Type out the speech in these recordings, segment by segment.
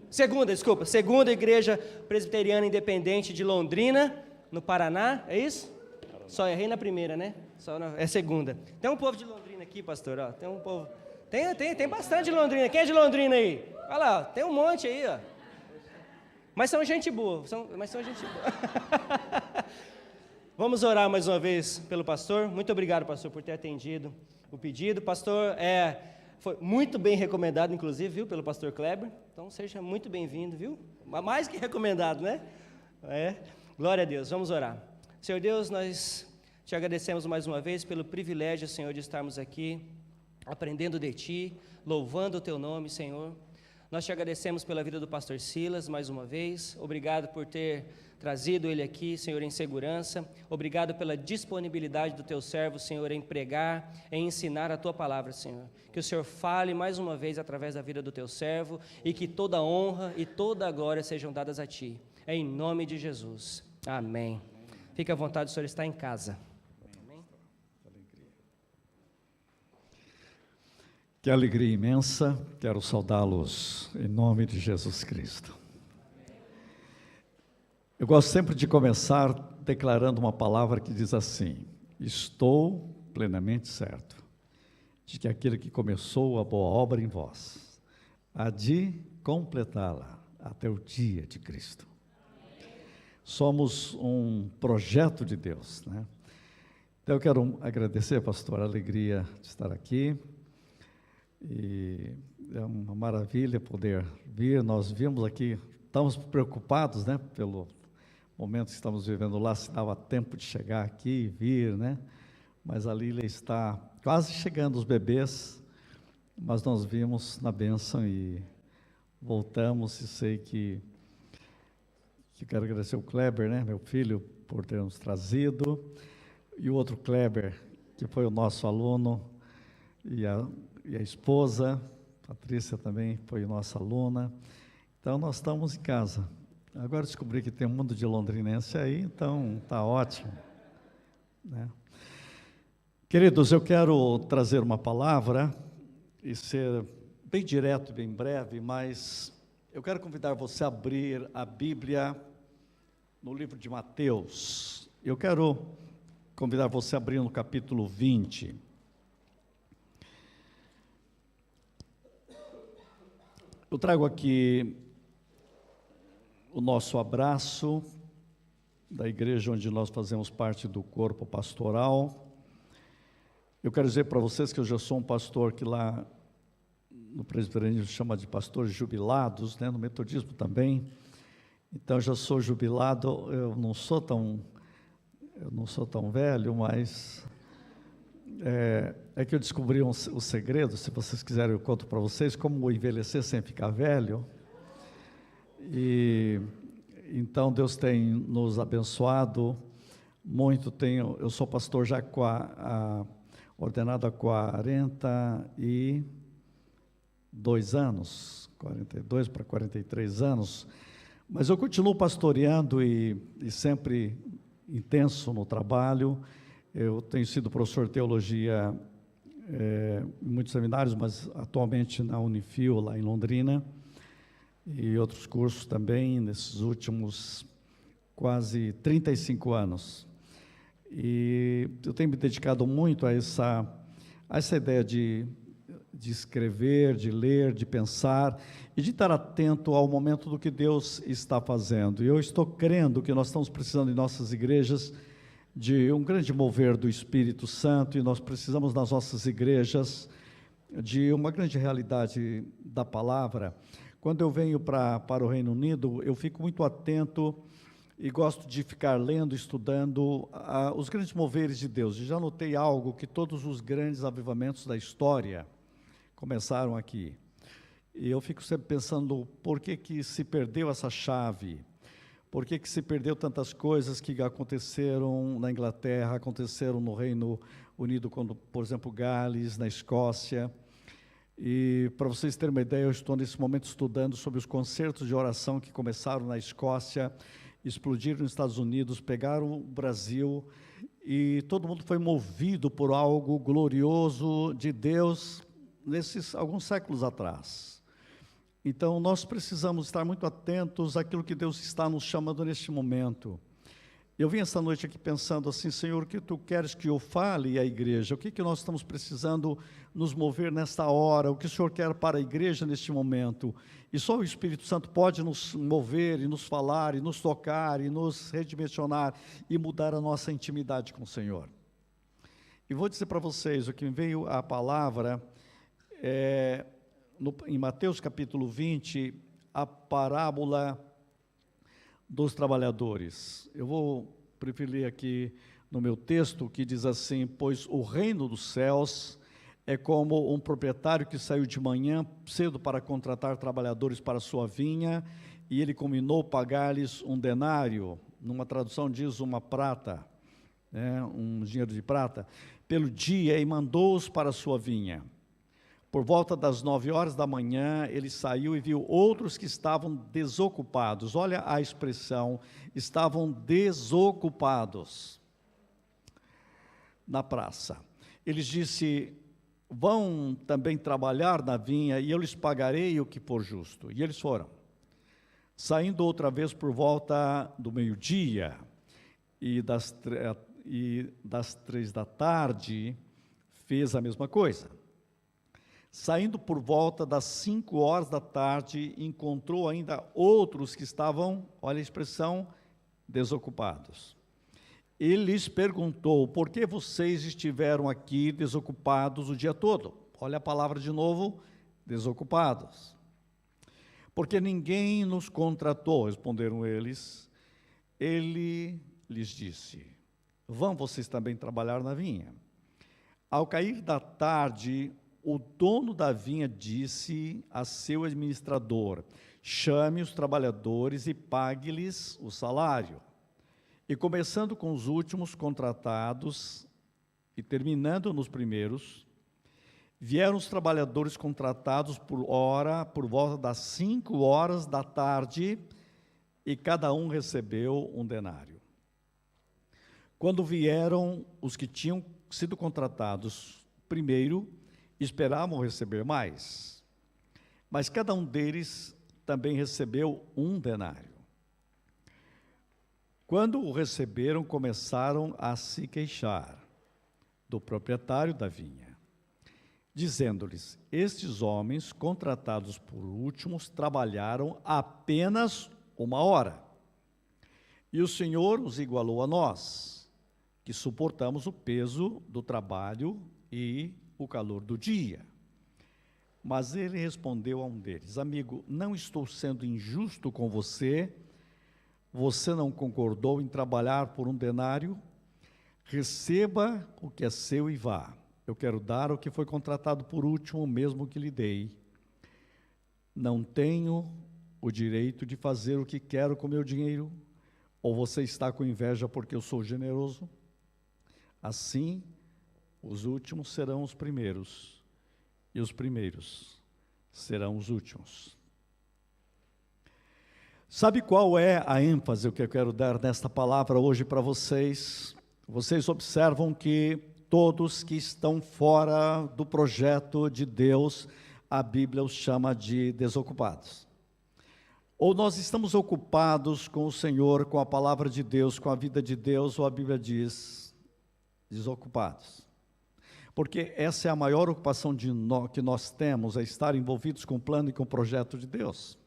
Segunda Igreja Presbiteriana Independente de Londrina, no Paraná, é isso? Só errei na primeira, né? É segunda. Tem um povo de Londrina aqui, pastor, ó. Tem um povo. Tem bastante de Londrina. Quem é de Londrina aí? Olha lá, ó. Tem um monte aí, ó. Mas são gente boa. Vamos orar mais uma vez pelo pastor. Muito obrigado, pastor, por ter atendido o pedido. Pastor, foi muito bem recomendado, inclusive, viu, pelo pastor Kleber. Então, seja muito bem-vindo, viu? Mais que recomendado, né? Glória a Deus. Vamos orar. Senhor Deus, nós te agradecemos mais uma vez pelo privilégio, Senhor, de estarmos aqui, aprendendo de Ti, louvando o Teu nome, Senhor. Nós te agradecemos pela vida do pastor Silas, mais uma vez. Obrigado por ter trazido ele aqui, Senhor, em segurança. Obrigado pela disponibilidade do Teu servo, Senhor, em pregar, em ensinar a Tua palavra, Senhor. Que o Senhor fale mais uma vez através da vida do Teu servo e que toda a honra e toda a glória sejam dadas a Ti. Em nome de Jesus. Amém. Fique à vontade, o Senhor está em casa. Amém. Que alegria imensa, quero saudá-los em nome de Jesus Cristo. Eu gosto sempre de começar declarando uma palavra que diz assim: estou plenamente certo de que aquele que começou a boa obra em vós há de completá-la até o dia de Cristo. Somos um projeto de Deus, né? Então eu quero agradecer, pastor, a alegria de estar aqui, e é uma maravilha poder vir. Nós vimos aqui, estamos preocupados, né, pelo momento que estamos vivendo lá, se dava tempo de chegar aqui e vir, né? Mas a Lília está quase chegando, os bebês, mas nós vimos na bênção e voltamos, e sei que eu quero agradecer o Kleber, né, meu filho, por ter nos trazido, e o outro Kleber, que foi o nosso aluno, e a esposa, Patrícia também foi nossa aluna. Então nós estamos em casa. Agora descobri que tem um mundo de londrinense aí, então está ótimo, né? Queridos, eu quero trazer uma palavra e ser bem direto, bem breve, mas eu quero convidar você a abrir a Bíblia no livro de Mateus. Eu quero convidar você a abrir no capítulo 20. Eu trago aqui o nosso abraço da igreja onde nós fazemos parte do corpo pastoral. Eu quero dizer para vocês que eu já sou um pastor que lá no presbiterianismo chama de pastores jubilados, né? No metodismo também. Então já sou jubilado. Eu não sou tão velho, mas é que eu descobri o segredo. Se vocês quiserem, eu conto para vocês como envelhecer sem ficar velho. E então Deus tem nos abençoado muito. Eu sou pastor já ordenado há 42 anos, 42 para 43 anos, mas eu continuo pastoreando e sempre intenso no trabalho. Eu tenho sido professor de teologia em muitos seminários, mas atualmente na Unifil, lá em Londrina, e outros cursos também, nesses últimos quase 35 anos. E eu tenho me dedicado muito a essa ideia de escrever, de ler, de pensar e de estar atento ao momento do que Deus está fazendo. E eu estou crendo que nós estamos precisando em nossas igrejas de um grande mover do Espírito Santo, e nós precisamos nas nossas igrejas de uma grande realidade da palavra. Quando eu venho para o Reino Unido, eu fico muito atento e gosto de ficar lendo, estudando os grandes moveres de Deus. E já notei algo, que todos os grandes avivamentos da história começaram aqui. E eu fico sempre pensando, por que se perdeu essa chave? Por que se perdeu tantas coisas que aconteceram na Inglaterra, aconteceram no Reino Unido, quando, por exemplo, Gales, na Escócia. E para vocês terem uma ideia, eu estou nesse momento estudando sobre os concertos de oração que começaram na Escócia, explodiram nos Estados Unidos, pegaram o Brasil, e todo mundo foi movido por algo glorioso de Deus nesses alguns séculos atrás. Então, nós precisamos estar muito atentos àquilo que Deus está nos chamando neste momento. Eu vim esta noite aqui pensando assim, Senhor, o que Tu queres que eu fale à igreja? O que nós estamos precisando nos mover nesta hora? O que o Senhor quer para a igreja neste momento? E só o Espírito Santo pode nos mover e nos falar, e nos tocar, e nos redimensionar, e mudar a nossa intimidade com o Senhor. E vou dizer para vocês, o que me veio a palavra, em Mateus capítulo 20, a parábola dos trabalhadores. Eu vou preferir aqui no meu texto, que diz assim: pois o reino dos céus é como um proprietário que saiu de manhã cedo para contratar trabalhadores para sua vinha, e ele combinou pagar-lhes um denário, numa tradução diz uma prata, um dinheiro de prata, pelo dia, e mandou-os para a sua vinha. Por volta das 9 horas da manhã, ele saiu e viu outros que estavam desocupados. Olha a expressão, estavam desocupados na praça. Ele disse: vão também trabalhar na vinha, e eu lhes pagarei o que for justo. E eles foram. Saindo outra vez por volta do meio-dia, e das 3 da tarde, fez a mesma coisa. Saindo por volta das 5 horas da tarde, encontrou ainda outros que estavam, olha a expressão, desocupados. Ele lhes perguntou: por que vocês estiveram aqui desocupados o dia todo? Olha a palavra de novo, desocupados. Porque ninguém nos contratou, responderam eles. Ele lhes disse: vão vocês também trabalhar na vinha. Ao cair da tarde, o dono da vinha disse a seu administrador: chame os trabalhadores e pague-lhes o salário. E começando com os últimos contratados e terminando nos primeiros, vieram os trabalhadores contratados por volta das 5 horas da tarde, e cada um recebeu um denário. Quando vieram os que tinham sido contratados primeiro, esperavam receber mais, mas cada um deles também recebeu um denário. Quando o receberam, começaram a se queixar do proprietário da vinha, dizendo-lhes: estes homens, contratados por últimos, trabalharam apenas 1 hora, e o Senhor os igualou a nós, que suportamos o peso do trabalho e o calor do dia. Mas ele respondeu a um deles: amigo, não estou sendo injusto com você. Você não concordou em trabalhar por um denário? Receba o que é seu e vá. Eu quero dar o que foi contratado por último, mesmo que lhe dei. Não tenho o direito de fazer o que quero com meu dinheiro? Ou você está com inveja porque eu sou generoso? Assim, os últimos serão os primeiros, e os primeiros serão os últimos. Sabe qual é a ênfase que eu quero dar nesta palavra hoje para vocês? Vocês observam que todos que estão fora do projeto de Deus, a Bíblia os chama de desocupados. Ou nós estamos ocupados com o Senhor, com a palavra de Deus, com a vida de Deus, ou a Bíblia diz desocupados. Porque essa é a maior ocupação que nós temos, é estar envolvidos com o plano e com o projeto de Deus.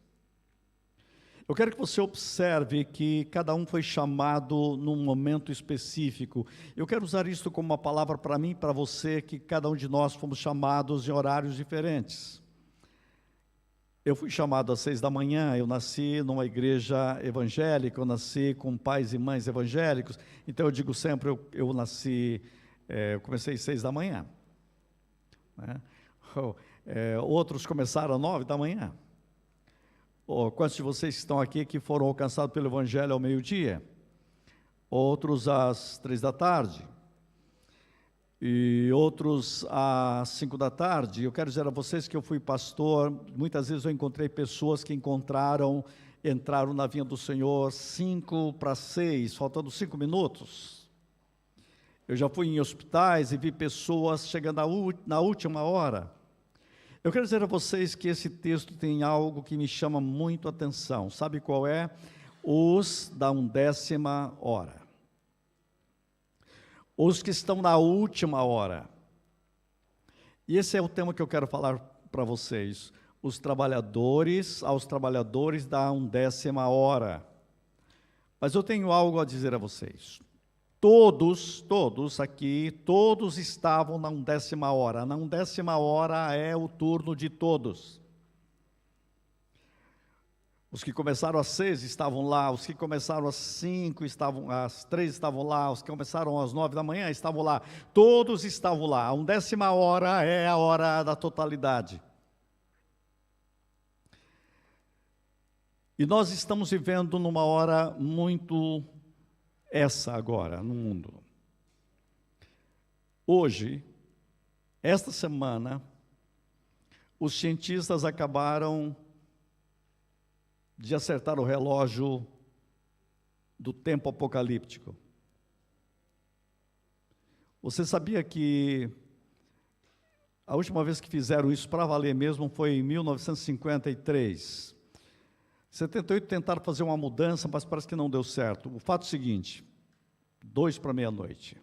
Eu quero que você observe que cada um foi chamado num momento específico. Eu quero usar isso como uma palavra para mim e para você, que cada um de nós fomos chamados em horários diferentes. Eu fui chamado às 6 da manhã, eu nasci numa igreja evangélica, eu nasci com pais e mães evangélicos, então eu digo sempre, eu nasci, eu comecei às 6 da manhã. Né? Outros começaram às 9 da manhã. Quantos de vocês que estão aqui que foram alcançados pelo Evangelho ao meio-dia? Outros às 3 da tarde. E outros às 5 da tarde. Eu quero dizer a vocês que eu fui pastor, muitas vezes eu encontrei pessoas que entraram na vinha do Senhor 5 para 6, faltando 5 minutos. Eu já fui em hospitais e vi pessoas chegando na última hora. Eu quero dizer a vocês que esse texto tem algo que me chama muito a atenção. Sabe qual é? Os da 1ª hora. Os que estão na última hora. E esse é o tema que eu quero falar para vocês. Os trabalhadores, aos trabalhadores da 1ª hora. Mas eu tenho algo a dizer a vocês. Todos aqui, todos estavam na 1ª hora. Na 1ª hora é o turno de todos. Os que começaram às 6 estavam lá, os que começaram às 5 estavam, às 3 estavam lá, os que começaram às 9 da manhã estavam lá. Todos estavam lá. A 1ª hora é a hora da totalidade. E nós estamos vivendo numa hora muito essa agora no mundo. Hoje, esta semana, os cientistas acabaram de acertar o relógio do tempo apocalíptico. Você sabia que a última vez que fizeram isso para valer mesmo foi em 1953. 78 tentaram fazer uma mudança, mas parece que não deu certo. O fato é o seguinte, 2 para meia-noite.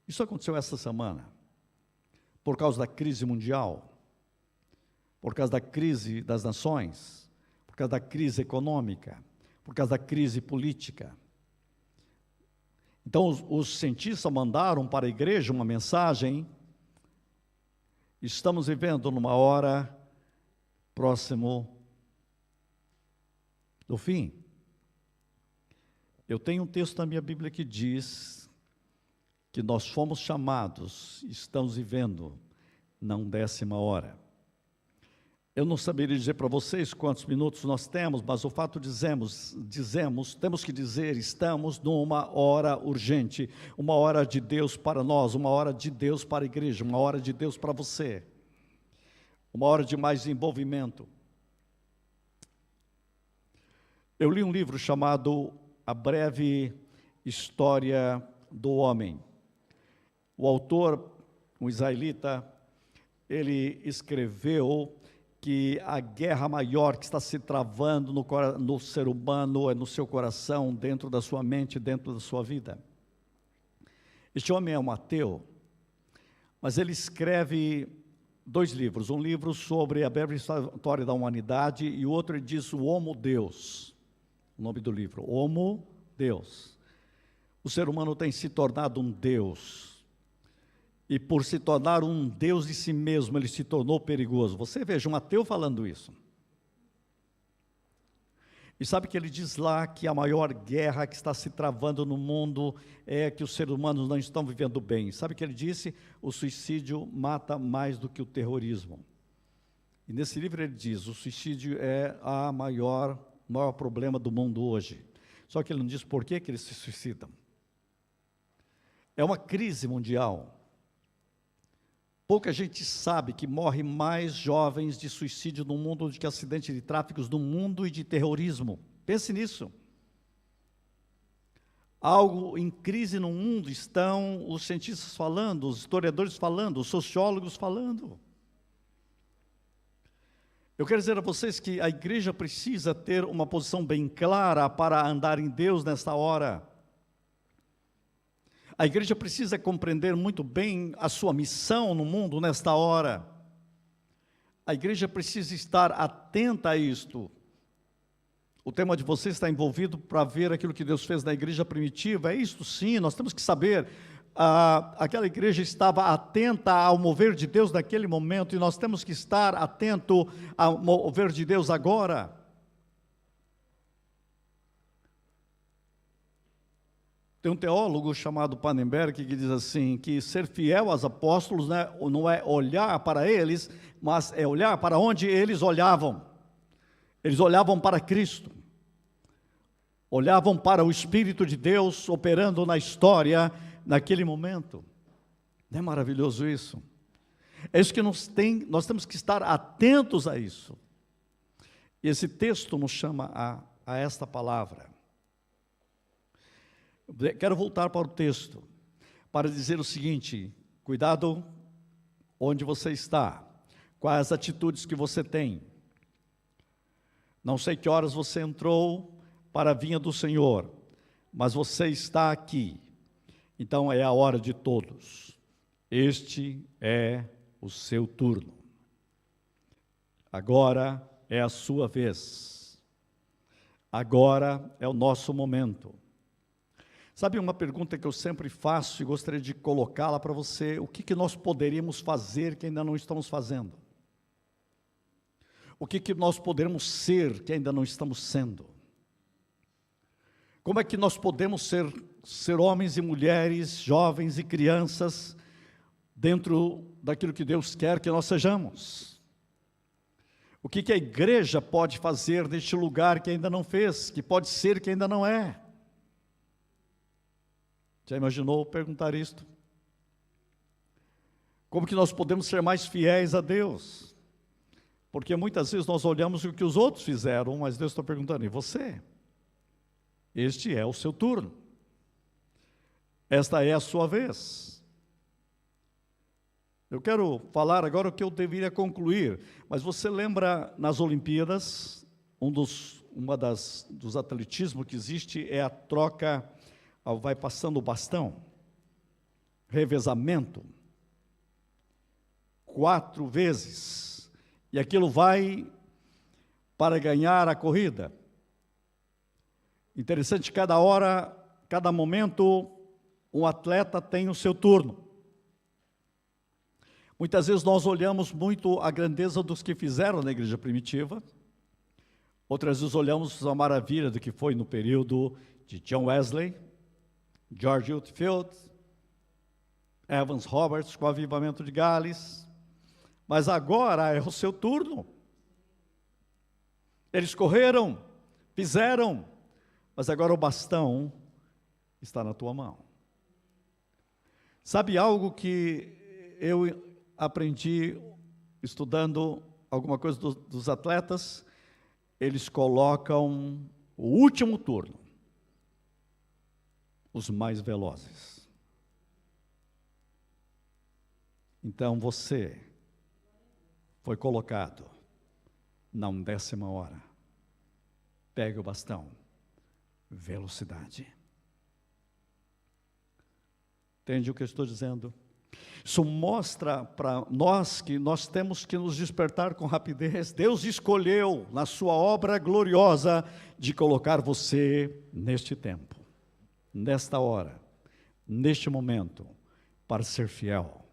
Isso aconteceu essa semana, por causa da crise mundial, por causa da crise das nações, por causa da crise econômica, por causa da crise política. Então, os cientistas mandaram para a igreja uma mensagem: estamos vivendo numa hora próximo do fim. Eu tenho um texto na minha Bíblia que diz que nós fomos chamados, estamos vivendo na 1ª hora. Eu não saberia dizer para vocês quantos minutos nós temos, mas o fato dizemos, temos que dizer, estamos numa hora urgente, uma hora de Deus para nós, uma hora de Deus para a igreja, uma hora de Deus para você, uma hora de mais envolvimento. Eu li um livro chamado A Breve História do Homem. O autor, um israelita, ele escreveu que a guerra maior que está se travando no ser humano é no seu coração, dentro da sua mente, dentro da sua vida. Este homem é um ateu, mas ele escreve 2 livros, um livro sobre a breve história da humanidade e o outro ele diz o Homo Deus. O nome do livro, Homo Deus. O ser humano tem se tornado um Deus. E por se tornar um Deus de si mesmo, ele se tornou perigoso. Você veja um ateu falando isso. E sabe que ele diz lá que a maior guerra que está se travando no mundo é que os seres humanos não estão vivendo bem. Sabe que ele disse? O suicídio mata mais do que o terrorismo. E nesse livro ele diz, o suicídio é o maior problema do mundo hoje. Só que ele não diz por que eles se suicidam. É uma crise mundial. Pouca gente sabe que morre mais jovens de suicídio no mundo do que acidentes de tráfico no mundo e de terrorismo. Pense nisso. Algo em crise no mundo estão os cientistas falando, os historiadores falando, os sociólogos falando. Eu quero dizer a vocês que a igreja precisa ter uma posição bem clara para andar em Deus nesta hora. A igreja precisa compreender muito bem a sua missão no mundo nesta hora. A igreja precisa estar atenta a isto. O tema de vocês está envolvido para ver aquilo que Deus fez na igreja primitiva. É isto sim, nós temos que saber. Aquela igreja estava atenta ao mover de Deus naquele momento, e nós temos que estar atento ao mover de Deus agora. Tem um teólogo chamado Pannenberg que diz assim, que ser fiel aos apóstolos, né, não é olhar para eles, mas é olhar para onde eles olhavam. Eles olhavam para Cristo, olhavam para o Espírito de Deus operando na história naquele momento. Não é maravilhoso isso? É isso que nós temos que estar atentos a isso. E esse texto nos chama a esta palavra. Quero voltar para o texto, para dizer o seguinte: cuidado onde você está, Quais as atitudes que você tem? Não sei que horas você entrou para a vinha do Senhor, mas você está aqui. Então é a hora de todos. Este é o seu turno. Agora é a sua vez. Agora é o nosso momento. Sabe uma pergunta que eu sempre faço e gostaria de colocá-la para você? O que nós poderíamos fazer que ainda não estamos fazendo? O que nós poderemos ser que ainda não estamos sendo? Como é que nós podemos ser homens e mulheres, jovens e crianças, dentro daquilo que Deus quer que nós sejamos? O que a igreja pode fazer neste lugar que ainda não fez, que pode ser que ainda não é? Já imaginou perguntar isto? Como que nós podemos ser mais fiéis a Deus? Porque muitas vezes nós olhamos o que os outros fizeram, mas Deus está perguntando, e você? Este é o seu turno. Esta é a sua vez. Eu quero falar agora o que eu deveria concluir, mas você lembra nas Olimpíadas, dos atletismos que existe é a troca, vai passando o bastão, revezamento, 4 vezes, e aquilo vai para ganhar a corrida. Interessante, cada hora, cada momento, um atleta tem o seu turno. Muitas vezes nós olhamos muito a grandeza dos que fizeram na igreja primitiva, outras vezes olhamos a maravilha do que foi no período de John Wesley, George Whitefield, Evans Roberts com o avivamento de Gales, mas agora é o seu turno. Eles correram, fizeram, mas agora o bastão está na tua mão. Sabe algo que eu aprendi estudando alguma coisa dos atletas? Eles colocam o último turno, os mais velozes. Então você foi colocado na 10ª hora. Pegue o bastão. Velocidade. Entende o que eu estou dizendo? Isso mostra para nós que nós temos que nos despertar com rapidez. Deus escolheu, na sua obra gloriosa, de colocar você neste tempo, nesta hora, neste momento, para ser fiel,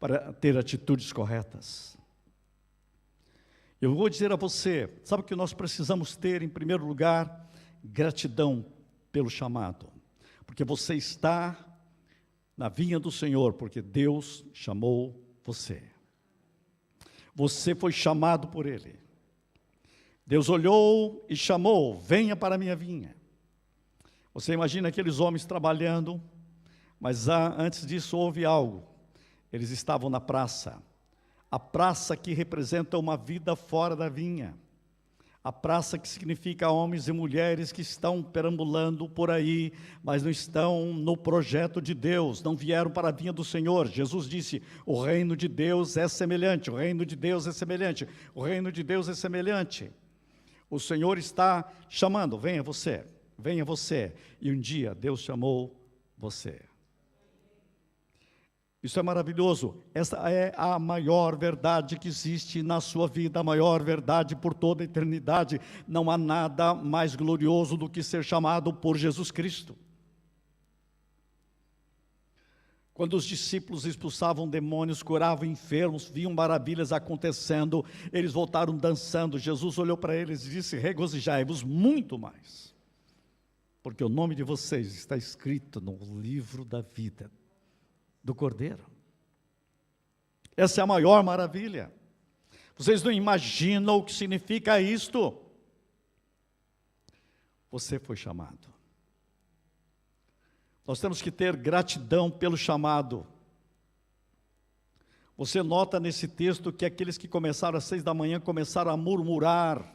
para ter atitudes corretas. Eu vou dizer a você, sabe o que nós precisamos ter, em primeiro lugar? Gratidão pelo chamado, porque você está na vinha do Senhor, porque Deus chamou você. Você foi chamado por Ele. Deus olhou e chamou, venha para a minha vinha. Você imagina aqueles homens trabalhando, mas antes disso houve algo. Eles estavam na praça, a praça que representa uma vida fora da vinha. A praça que significa homens e mulheres que estão perambulando por aí, mas não estão no projeto de Deus, não vieram para a vinha do Senhor. Jesus disse, o reino de Deus é semelhante, o reino de Deus é semelhante, o reino de Deus é semelhante. O Senhor está chamando, venha você, e um dia Deus chamou você. Isso é maravilhoso. Essa é a maior verdade que existe na sua vida, a maior verdade por toda a eternidade. Não há nada mais glorioso do que ser chamado por Jesus Cristo. Quando os discípulos expulsavam demônios, curavam enfermos, viam maravilhas acontecendo, eles voltaram dançando. Jesus olhou para eles e disse, regozijai-vos muito mais, porque o nome de vocês está escrito no livro da vida do Cordeiro. Essa é a maior maravilha. Vocês não imaginam o que significa isto. Você foi chamado. Nós temos que ter gratidão pelo chamado. Você nota nesse texto que aqueles que começaram às 6 da manhã começaram a murmurar,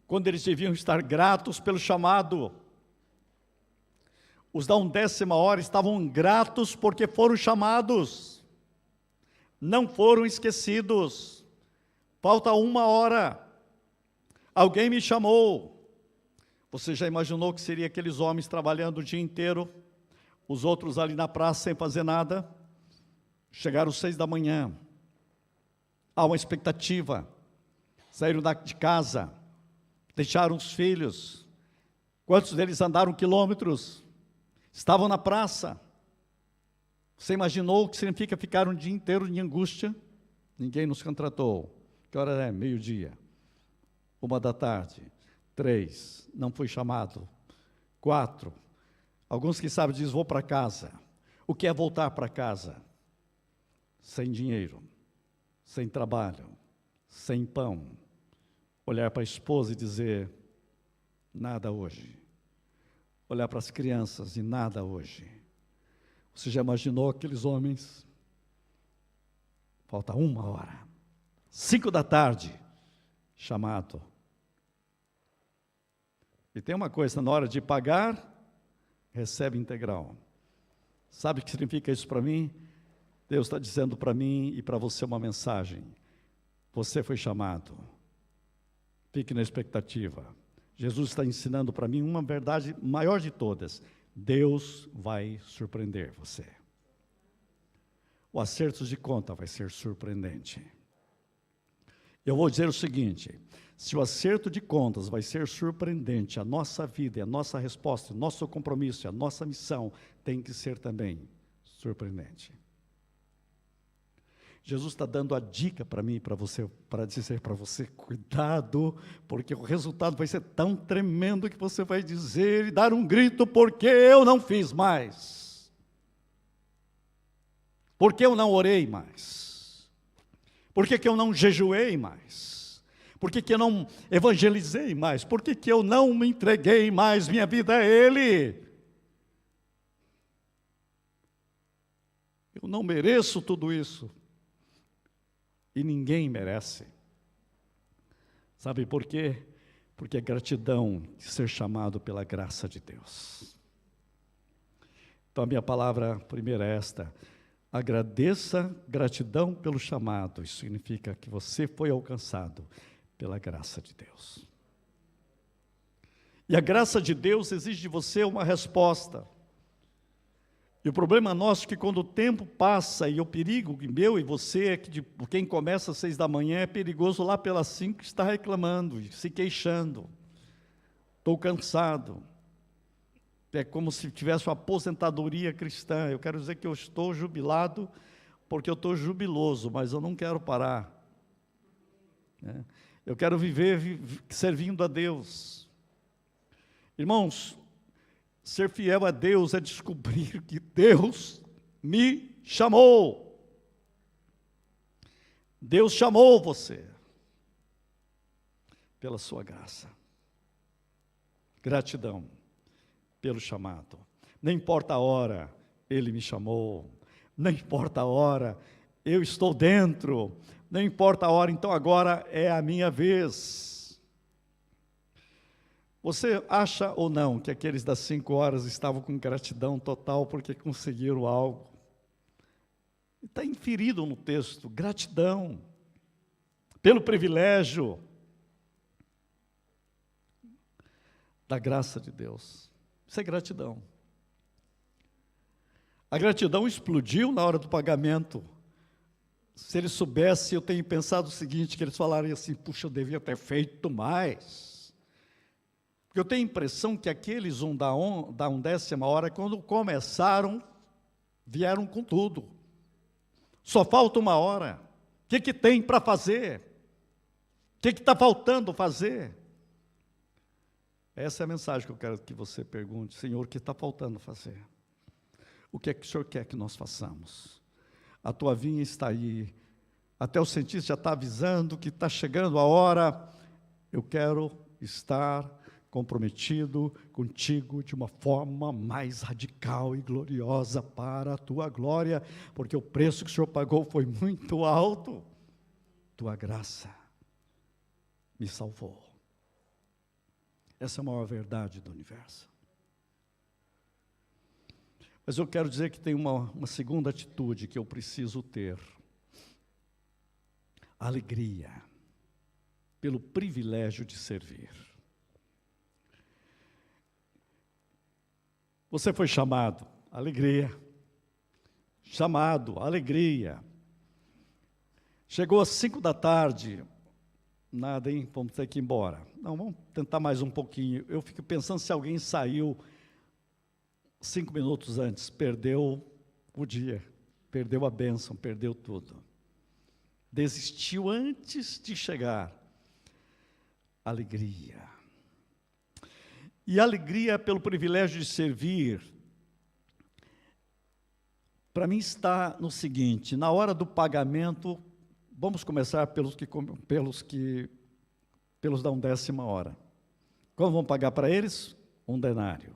quando eles deviam estar gratos pelo chamado. Os da 10ª hora estavam gratos porque foram chamados. não foram esquecidos. Falta 1 hora. Alguém me chamou. Você já imaginou que seria aqueles homens trabalhando o dia inteiro, os outros ali na praça sem fazer nada? Chegaram às 6 da manhã. Há uma expectativa. Saíram de casa, deixaram os filhos. Quantos deles andaram quilômetros? Estavam na praça. Você imaginou o que significa ficar um dia inteiro em angústia? Ninguém nos contratou. Que hora é? 12:00. 1 da tarde. 3, não fui chamado. 4, alguns que sabem dizem, vou para casa. O que é voltar para casa? Sem dinheiro, sem trabalho, sem pão. Olhar para a esposa e dizer, nada hoje. Olhar para as crianças e nada hoje. Você já imaginou aqueles homens? Falta 1 hora. 5 da tarde, chamado. E tem uma coisa, na hora de pagar, recebe integral. Sabe o que significa isso para mim? Deus está dizendo para mim e para você uma mensagem. Você foi chamado. Fique na expectativa. Jesus está ensinando para mim uma verdade maior de todas. Deus vai surpreender você. O acerto de conta vai ser surpreendente. Eu vou dizer o seguinte, se o acerto de contas vai ser surpreendente, a nossa vida, a nossa resposta, o nosso compromisso, a nossa missão tem que ser também surpreendente. Jesus está dando a dica para mim e para você, para dizer para você, cuidado, porque o resultado vai ser tão tremendo que você vai dizer e dar um grito, porque eu não fiz mais. Porque eu não orei mais. Por que eu não jejuei mais? Por que eu não evangelizei mais? Por que eu não me entreguei mais minha vida a Ele? Eu não mereço tudo isso. E ninguém merece. Sabe por quê? Porque é gratidão de ser chamado pela graça de Deus. Então a minha palavra primeira é esta. Agradeça, gratidão pelo chamado. Isso significa que você foi alcançado pela graça de Deus. E a graça de Deus exige de você uma resposta. E o problema nosso é que quando o tempo passa, e o perigo meu e você, é que quem começa às 6 da manhã é perigoso lá pelas 5 está reclamando, se queixando. Estou cansado. É como se tivesse uma aposentadoria cristã. Eu quero dizer que eu estou jubilado porque eu estou jubiloso, mas eu não quero parar. Eu quero viver servindo a Deus. Irmãos, ser fiel a Deus é descobrir que Deus me chamou. Deus chamou você pela sua graça. Gratidão pelo chamado. Não importa a hora, Ele me chamou. Não importa a hora, eu estou dentro. Não importa a hora, então agora é a minha vez. Você acha ou não que aqueles das 5 horas estavam com gratidão total porque conseguiram algo? Está inferido no texto, gratidão pelo privilégio da graça de Deus. Isso é gratidão. A gratidão explodiu na hora do pagamento. Se eles soubessem, eu tenho pensado o seguinte, que eles falariam assim, puxa, eu devia ter feito mais. Porque eu tenho a impressão que aqueles da 11ª hora, quando começaram, vieram com tudo. Só falta 1 hora. O que tem para fazer? O que está faltando fazer? Essa é a mensagem que eu quero que você pergunte, Senhor, o que está faltando fazer? O que é que o Senhor quer que nós façamos? A tua vinha está aí, até o cientista já está avisando que está chegando a hora. Eu quero estar comprometido contigo de uma forma mais radical e gloriosa para a tua glória, porque o preço que o Senhor pagou foi muito alto. Tua graça me salvou. Essa é a maior verdade do universo. Mas eu quero dizer que tem uma segunda atitude que eu preciso ter. Alegria, pelo privilégio de servir. Você foi chamado, alegria. Chamado, alegria. Chegou às 5 da tarde, nada, hein? Vamos ter que ir embora. Não, vamos tentar mais um pouquinho. Eu fico pensando se alguém saiu 5 minutos antes, perdeu o dia, perdeu a bênção, perdeu tudo. Desistiu antes de chegar. Alegria. E alegria pelo privilégio de servir, para mim está no seguinte: na hora do pagamento, vamos começar pelos da 1/10 hora. Como vão pagar para eles? 1 denário.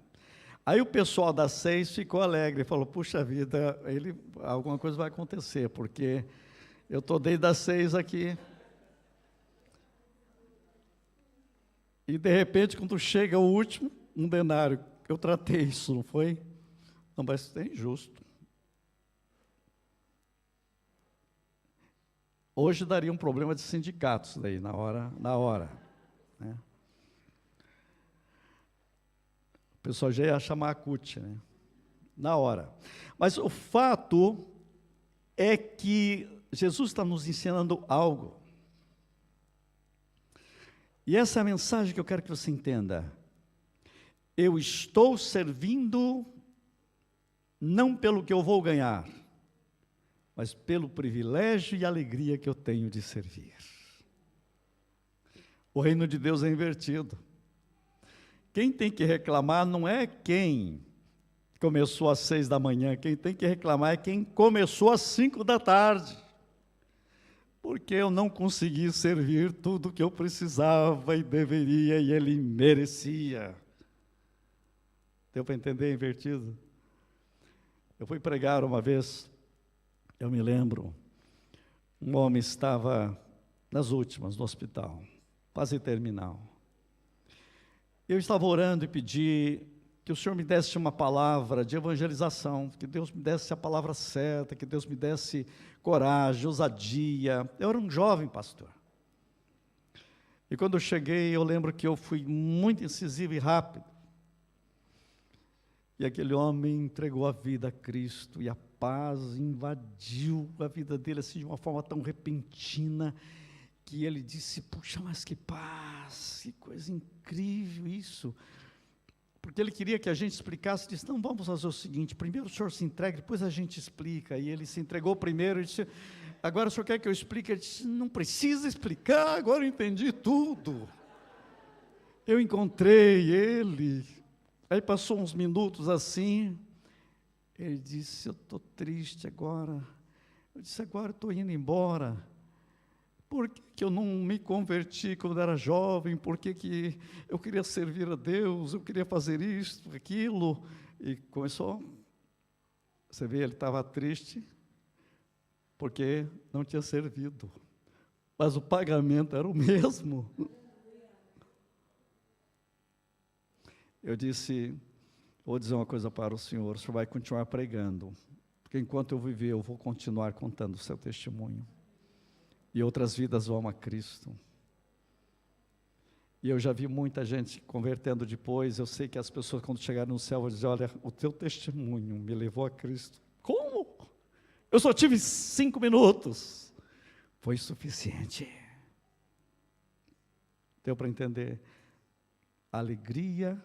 Aí o pessoal das 6 ficou alegre, falou: puxa vida, alguma coisa vai acontecer, porque eu estou desde as 6 aqui. E de repente, quando chega o último, 1 denário. Eu tratei isso, não foi? Não, mas é injusto. Hoje daria um problema de sindicatos daí, na hora. Né? O pessoal já ia chamar a CUT, né? Na hora. Mas o fato é que Jesus está nos ensinando algo. E essa é a mensagem que eu quero que você entenda. Eu estou servindo não pelo que eu vou ganhar, mas pelo privilégio e alegria que eu tenho de servir. O reino de Deus é invertido. Quem tem que reclamar não é quem começou às 6 da manhã, quem tem que reclamar é quem começou às 5 da tarde. Porque eu não consegui servir tudo que eu precisava e deveria, e ele merecia. Deu para entender invertido? Eu fui pregar uma vez, eu me lembro, um homem estava nas últimas, no hospital, quase terminal. Eu estava orando e pedi que o Senhor me desse uma palavra de evangelização, que Deus me desse a palavra certa, que Deus me desse coragem, ousadia. Eu era um jovem pastor. E quando eu cheguei, eu lembro que eu fui muito incisivo e rápido. E aquele homem entregou a vida a Cristo, e a paz invadiu a vida dele assim, de uma forma tão repentina, que ele disse: puxa, mas que paz, que coisa incrível isso. Porque ele queria que a gente explicasse, disse: não, vamos fazer o seguinte, primeiro o senhor se entrega, depois a gente explica. E ele se entregou primeiro e disse: agora o senhor quer que eu explique? Ele disse: não precisa explicar, agora eu entendi tudo. Eu encontrei ele. Aí passou uns minutos assim, ele disse: eu estou triste agora. Eu disse: agora eu estou indo embora. Por que eu não me converti quando era jovem? Por que eu queria servir a Deus? Eu queria fazer isso, aquilo. E começou. Você vê, ele estava triste porque não tinha servido. Mas o pagamento era o mesmo. Eu disse: vou dizer uma coisa para o senhor vai continuar pregando. Porque enquanto eu viver, eu vou continuar contando o seu testemunho. E outras vidas vão a Cristo. E eu já vi muita gente convertendo depois. Eu sei que as pessoas, quando chegarem no céu, vão dizer: olha, o teu testemunho me levou a Cristo. Como? Eu só tive 5 minutos. Foi suficiente. Deu para entender? Alegria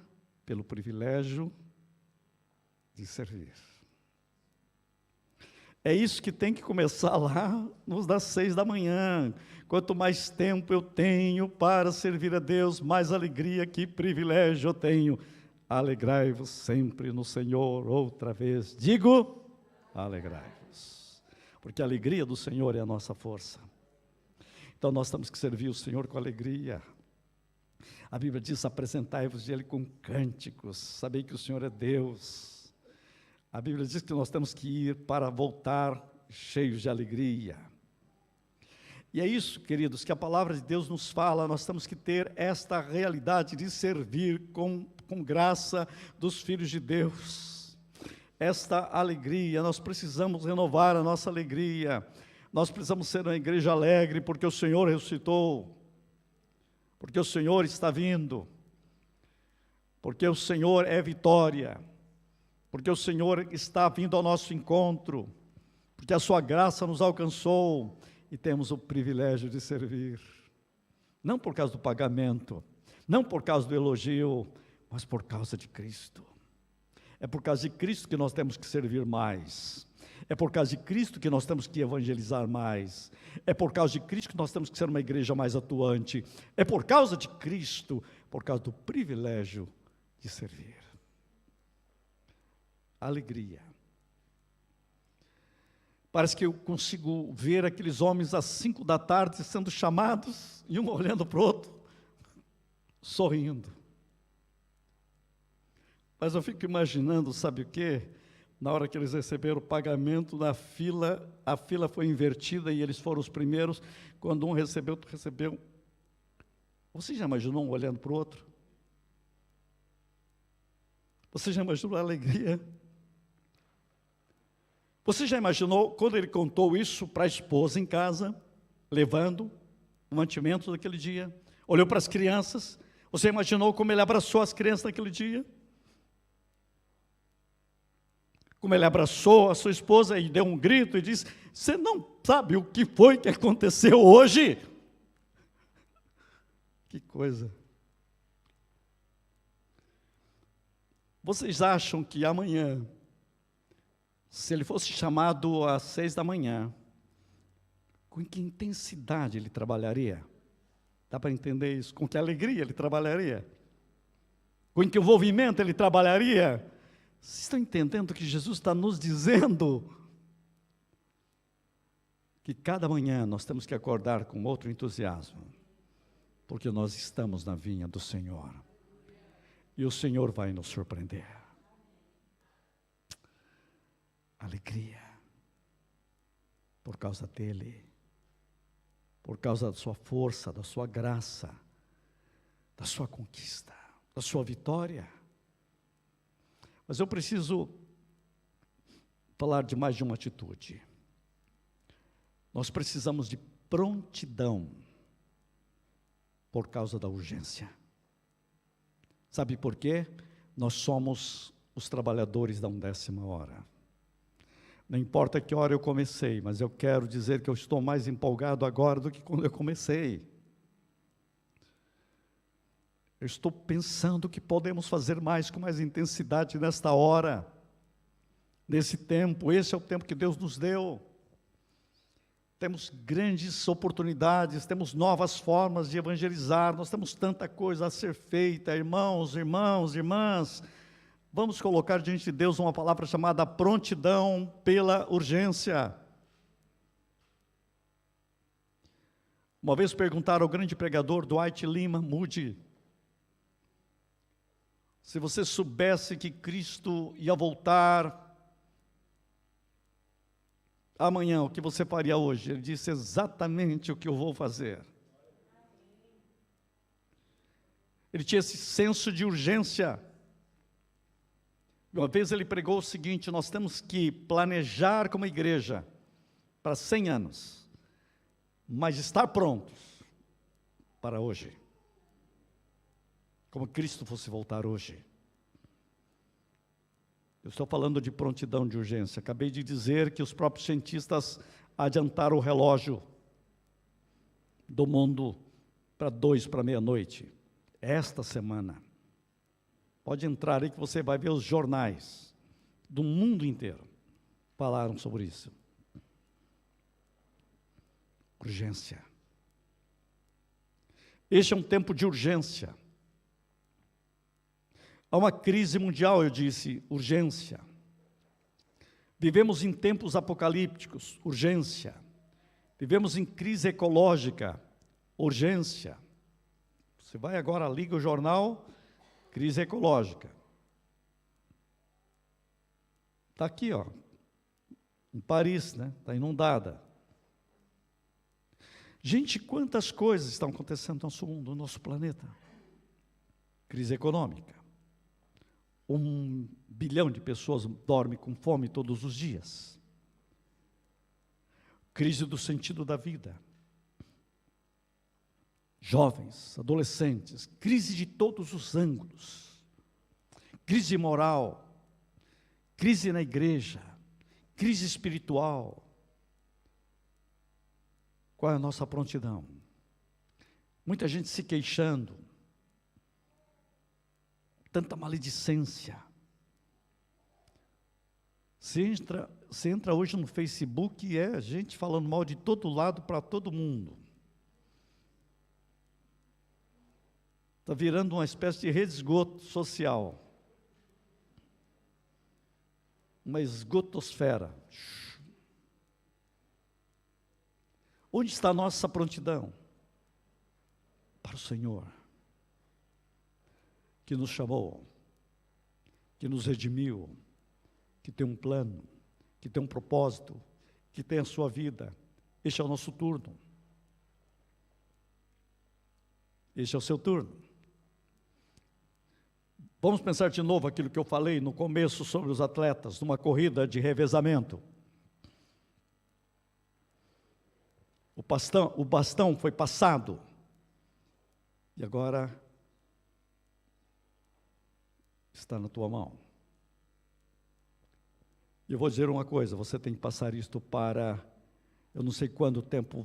pelo privilégio de servir. É isso que tem que começar lá nos das 6 da manhã. Quanto mais tempo eu tenho para servir a Deus, mais alegria, que privilégio eu tenho. Alegrai-vos sempre no Senhor. Outra vez digo, alegrai-vos. Porque a alegria do Senhor é a nossa força. Então nós temos que servir o Senhor com alegria. A Bíblia diz: apresentai-vos Ele com cânticos. Sabei que o Senhor é Deus. A Bíblia diz que nós temos que ir para voltar cheios de alegria. E é isso, queridos, que a palavra de Deus nos fala. Nós temos que ter esta realidade de servir com graça dos filhos de Deus. Esta alegria, nós precisamos renovar a nossa alegria. Nós precisamos ser uma igreja alegre, porque o Senhor ressuscitou, porque o Senhor está vindo, porque o Senhor é vitória, porque o Senhor está vindo ao nosso encontro, porque a sua graça nos alcançou e temos o privilégio de servir. Não por causa do pagamento, não por causa do elogio, mas por causa de Cristo. É por causa de Cristo que nós temos que servir mais. É por causa de Cristo que nós temos que evangelizar mais. É por causa de Cristo que nós temos que ser uma igreja mais atuante. É por causa de Cristo, por causa do privilégio de servir. Alegria. Parece que eu consigo ver aqueles homens às 5 da tarde sendo chamados, e um olhando para o outro, sorrindo. Mas eu fico imaginando, sabe o quê? Na hora que eles receberam o pagamento, a fila foi invertida e eles foram os primeiros. Quando um recebeu, outro recebeu. Você já imaginou um olhando para o outro? Você já imaginou a alegria? Você já imaginou quando ele contou isso para a esposa em casa, levando o mantimento daquele dia? Olhou para as crianças. Você imaginou como ele abraçou as crianças naquele dia? Como ele abraçou a sua esposa e deu um grito e disse: você não sabe o que foi que aconteceu hoje? Que coisa. Vocês acham que amanhã, se ele fosse chamado às 6 da manhã, com que intensidade ele trabalharia? Dá para entender isso? Com que alegria ele trabalharia? Com que envolvimento ele trabalharia? Vocês estão entendendo que Jesus está nos dizendo que cada manhã nós temos que acordar com outro entusiasmo, porque nós estamos na vinha do Senhor, e o Senhor vai nos surpreender. Alegria, por causa dEle, por causa da sua força, da sua graça, da sua conquista, da sua vitória. Mas eu preciso falar de mais de uma atitude. Nós precisamos de prontidão por causa da urgência. Sabe por quê? Nós somos os trabalhadores da 11ª hora. Não importa que hora eu comecei, mas eu quero dizer que eu estou mais empolgado agora do que quando eu comecei. Eu estou pensando que podemos fazer mais, com mais intensidade nesta hora, nesse tempo. Esse é o tempo que Deus nos deu. Temos grandes oportunidades, temos novas formas de evangelizar, nós temos tanta coisa a ser feita, irmãos, irmãs. Vamos colocar diante de Deus uma palavra chamada prontidão pela urgência. Uma vez perguntaram ao grande pregador Dwight Lyman Moody: se você soubesse que Cristo ia voltar amanhã, o que você faria hoje? Ele disse: exatamente o que eu vou fazer. Ele tinha esse senso de urgência. Uma vez ele pregou o seguinte: nós temos que planejar como igreja para 100 anos, mas estar prontos para hoje, como Cristo fosse voltar hoje. Eu estou falando de prontidão, de urgência. Acabei de dizer que os próprios cientistas adiantaram o relógio do mundo para 2 para meia-noite, esta semana. Pode entrar aí que você vai ver os jornais do mundo inteiro falaram sobre isso. Urgência. Este é um tempo de urgência. Há uma crise mundial, eu disse, urgência. Vivemos em tempos apocalípticos, urgência. Vivemos em crise ecológica, urgência. Você vai agora, liga o jornal, crise ecológica. Está aqui, ó, em Paris, né? Está inundada. Gente, quantas coisas estão acontecendo no nosso mundo, no nosso planeta? Crise econômica. 1 bilhão de pessoas dormem com fome todos os dias. crise do sentido da vida. Jovens, adolescentes, crise de todos os ângulos. Crise moral, crise na igreja, crise espiritual. Qual é a nossa prontidão? Muita gente se queixando, tanta maledicência. Você entra hoje no Facebook e é gente falando mal de todo lado para todo mundo. Está virando uma espécie de rede de esgoto social. Uma esgotosfera. Onde está a nossa prontidão? Para o Senhor, que nos chamou, que nos redimiu, que tem um plano, que tem um propósito, que tem a sua vida. Este é o nosso turno. Este é o seu turno. Vamos pensar de novo aquilo que eu falei no começo sobre os atletas, numa corrida de revezamento. O bastão foi passado, e agora está na tua mão. E eu vou dizer uma coisa, você tem que passar isto para, eu não sei quanto tempo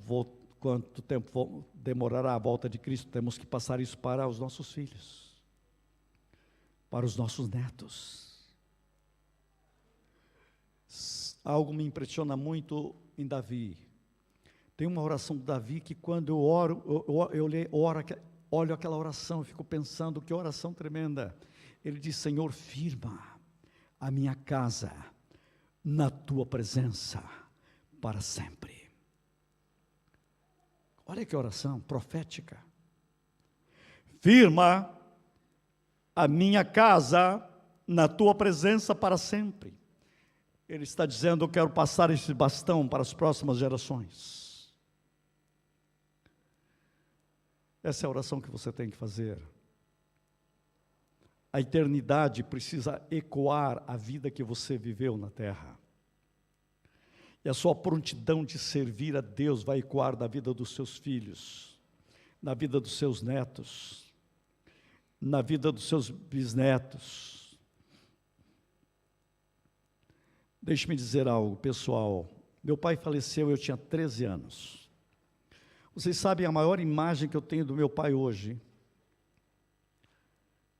demorará a volta de Cristo, temos que passar isso para os nossos filhos, para os nossos netos. Algo me impressiona muito em Davi. Tem uma oração de Davi que quando eu oro, olho aquela oração, eu fico pensando, que oração tremenda. Ele diz: Senhor, firma a minha casa na tua presença para sempre. Olha que oração profética. Firma a minha casa na tua presença para sempre. Ele está dizendo: eu quero passar esse bastão para as próximas gerações. Essa é a oração que você tem que fazer. A eternidade precisa ecoar a vida que você viveu na terra. E a sua prontidão de servir a Deus vai ecoar na vida dos seus filhos, na vida dos seus netos, na vida dos seus bisnetos. Deixe-me dizer algo, pessoal. Meu pai faleceu, eu tinha 13 anos. Vocês sabem, a maior imagem que eu tenho do meu pai hoje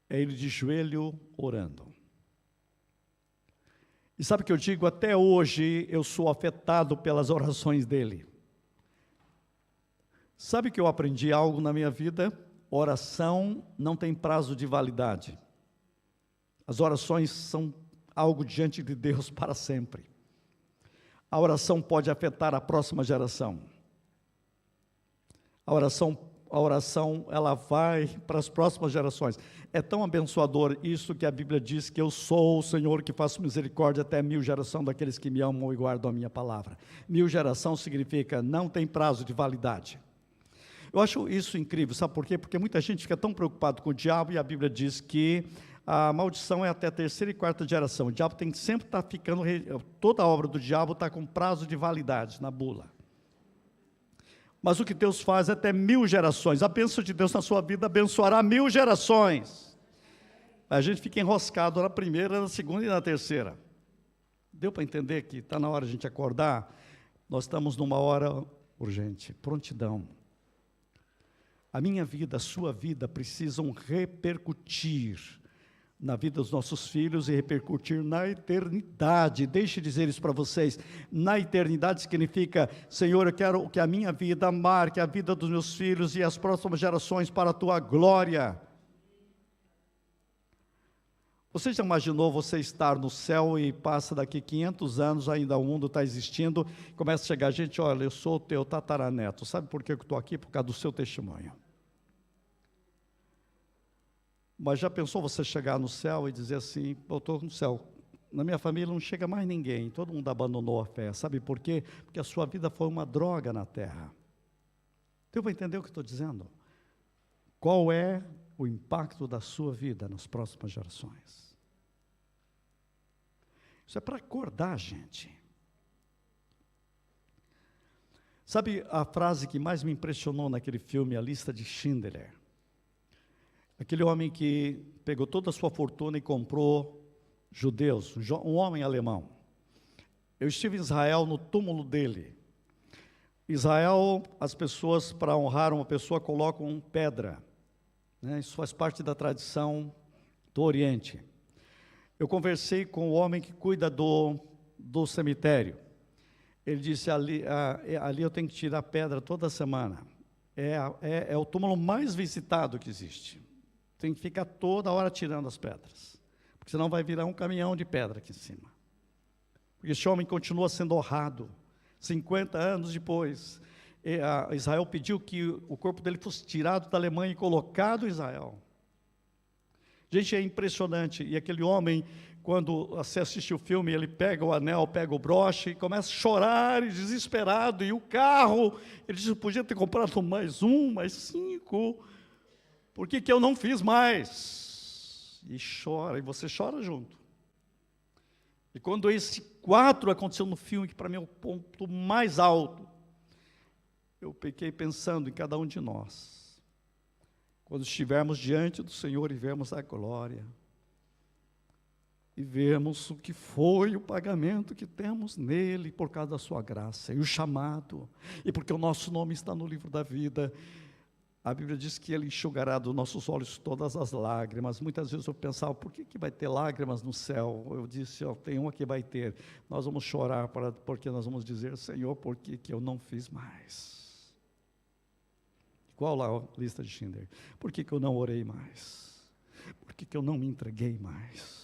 é ele de joelho orando. E sabe o que eu digo? Até hoje eu sou afetado pelas orações dele. Sabe que eu aprendi algo na minha vida? Oração não tem prazo de validade. As orações são algo diante de Deus para sempre. A oração pode afetar a próxima geração. A oração, ela vai para as próximas gerações. É tão abençoador isso que a Bíblia diz que eu sou o Senhor que faço misericórdia até 1000 gerações daqueles que me amam e guardam a minha palavra. 1000 gerações significa não tem prazo de validade. Eu acho isso incrível, sabe por quê? Porque muita gente fica tão preocupado com o diabo e a Bíblia diz que a maldição é até a 3ª e 4ª geração. O diabo tem que sempre estar ficando, toda a obra do diabo está com prazo de validade na bula. Mas o que Deus faz é até 1000 gerações. A bênção de Deus na sua vida abençoará 1000 gerações. A gente fica enroscado na primeira, na segunda e na terceira. Deu para entender que está na hora de a gente acordar? Nós estamos numa hora urgente, prontidão. A minha vida, a sua vida precisam repercutir na vida dos nossos filhos e repercutir na eternidade. Deixe eu dizer isso para vocês. Na eternidade significa: Senhor, eu quero que a minha vida marque a vida dos meus filhos e as próximas gerações para a tua glória. Você já imaginou você estar no céu e passa daqui 500 anos, ainda o mundo está existindo, começa a chegar gente: olha, eu sou o teu tataraneto. Sabe por que eu estou aqui? Por causa do seu testemunho. Mas já pensou você chegar no céu e dizer assim: eu estou no céu, na minha família não chega mais ninguém, todo mundo abandonou a fé. Sabe por quê? Porque a sua vida foi uma droga na terra. Deu para entender o que estou dizendo? Qual é o impacto da sua vida nas próximas gerações? Isso é para acordar, gente. Sabe a frase que mais me impressionou naquele filme, A Lista de Schindler? Aquele homem que pegou toda a sua fortuna e comprou judeus, um homem alemão. Eu estive em Israel no túmulo dele. Israel, as pessoas, para honrar uma pessoa, colocam pedra, né? Isso faz parte da tradição do Oriente. Eu conversei com o homem que cuida do cemitério. Ele disse, ali eu tenho que tirar pedra toda semana. É o túmulo mais visitado que existe. Tem que ficar toda hora tirando as pedras, porque senão vai virar um caminhão de pedra aqui em cima. Porque esse homem continua sendo honrado. 50 anos depois, Israel pediu que o corpo dele fosse tirado da Alemanha e colocado em Israel. Gente, é impressionante. E aquele homem, quando você assiste o filme, ele pega o anel, pega o broche, e começa a chorar, desesperado. E o carro, ele diz, eu podia ter comprado mais 5. Por que eu não fiz mais? E chora, e você chora junto. E quando esse 4 aconteceu no filme, que para mim é o ponto mais alto, eu fiquei pensando em cada um de nós. Quando estivermos diante do Senhor e vermos a glória, e vermos o que foi o pagamento que temos nele por causa da sua graça, e o chamado, e porque o nosso nome está no livro da vida. A Bíblia diz que Ele enxugará dos nossos olhos todas as lágrimas. Muitas vezes eu pensava, por que vai ter lágrimas no céu? Eu disse, tem uma que vai ter. Nós vamos chorar, porque nós vamos dizer, Senhor, por que eu não fiz mais? Qual lá a lista de Schindler? Por que eu não orei mais? Por que eu não me entreguei mais?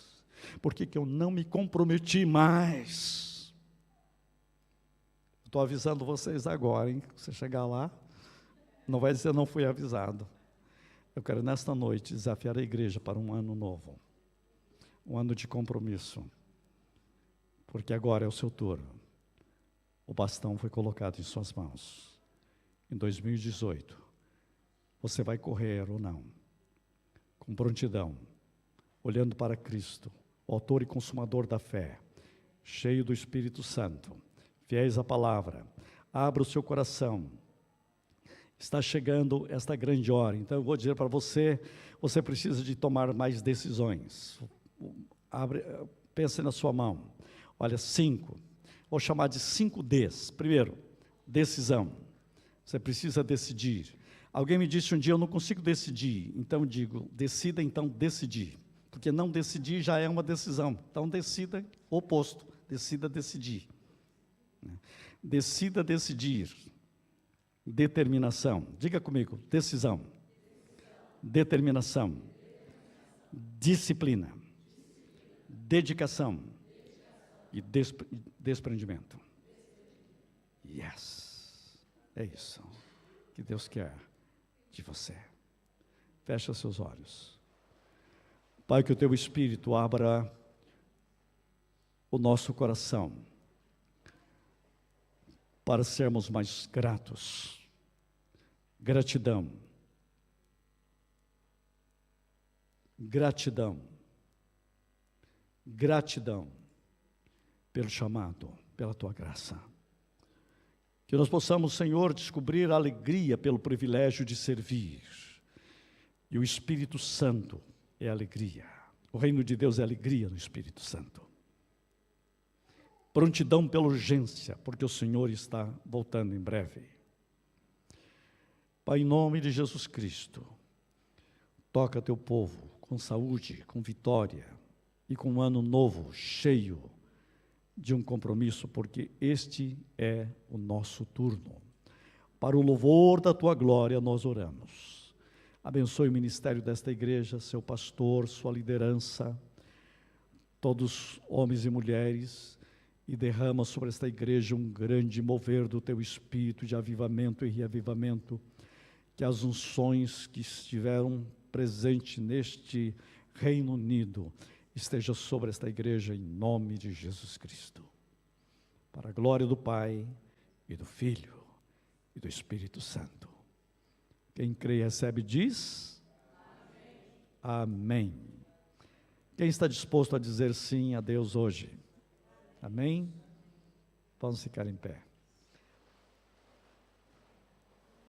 Por que eu não me comprometi mais? Estou avisando vocês agora, hein? Você chegar lá, não vai dizer não fui avisado. Eu quero nesta noite desafiar a igreja para um ano novo. Um ano de compromisso. Porque agora é o seu turno. O bastão foi colocado em suas mãos. Em 2018, você vai correr ou não? Com prontidão, olhando para Cristo, o autor e consumador da fé, cheio do Espírito Santo, fiéis à palavra. Abra o seu coração. Está chegando esta grande hora, então eu vou dizer para você, você precisa de tomar mais decisões. Pense na sua mão, olha, 5, vou chamar de 5 Ds. Primeiro, decisão, você precisa decidir. Alguém me disse um dia, eu não consigo decidir, então eu digo, decida então decidir, porque não decidir já é uma decisão, então decida o oposto, decida decidir. Decida decidir. Determinação, diga comigo, decisão, determinação, disciplina, dedicação e desprendimento. Yes, é isso que Deus quer de você. Fecha seus olhos. Pai, que o Teu Espírito abra o nosso coração para sermos mais gratos. Gratidão. Gratidão. Gratidão pelo chamado, pela Tua graça. Que nós possamos, Senhor, descobrir a alegria pelo privilégio de servir. E o Espírito Santo é alegria. O reino de Deus é alegria no Espírito Santo. Prontidão pela urgência, porque o Senhor está voltando em breve. Pai, em nome de Jesus Cristo, toca Teu povo com saúde, com vitória e com um ano novo, cheio de um compromisso, porque este é o nosso turno. Para o louvor da Tua glória nós oramos. Abençoe o ministério desta igreja, seu pastor, sua liderança, todos homens e mulheres, e derrama sobre esta igreja um grande mover do Teu Espírito de avivamento e reavivamento, que as unções que estiveram presentes neste Reino Unido esteja sobre esta igreja em nome de Jesus Cristo, para a glória do Pai e do Filho e do Espírito Santo. Quem crê e recebe diz amém. Quem está disposto a dizer sim a Deus hoje? Amém? Vamos ficar em pé.